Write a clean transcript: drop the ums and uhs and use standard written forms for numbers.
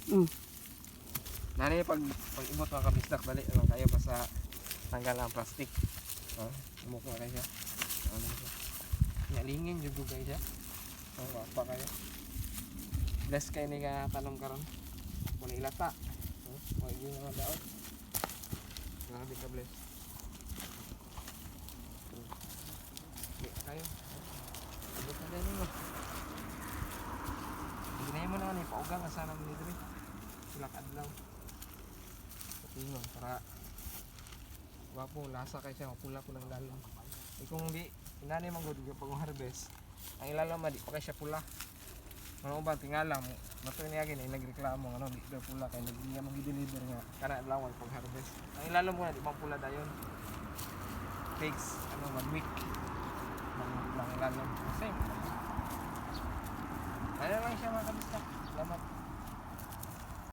Nani pag imot mga kabisdak dali lang kayo basta tanggal ang plastic. Oh, imok na kayo siya. Ano siya? Nyalingin jud guys siya. Oh, pa kayo. Bless kayo ni ka tanong karon. Wala ilata. Oh, wala yung mga daot. Grabe ka bless. Okay, kayo. Ibot na din mo. Hinayin mo naman eh, paugang asana mo nito eh. Silak adlaw. Tingnan para wapo lasa kay siya, pula po ng lalom. Eh kung di, inanay man gud pag harvest, ang ilalom di pa kay siya pula. Ano ba tingala mo? Mato niya gini nagreklamo ano di daw pula kay nagdiya mo gi-deliver nga kana adlaw pag harvest. Ang ilalom mo na di pa pula dayon. Takes ano 1 week. Ng ilalom. Same. Ano lang siya mga kabistak. Salamat.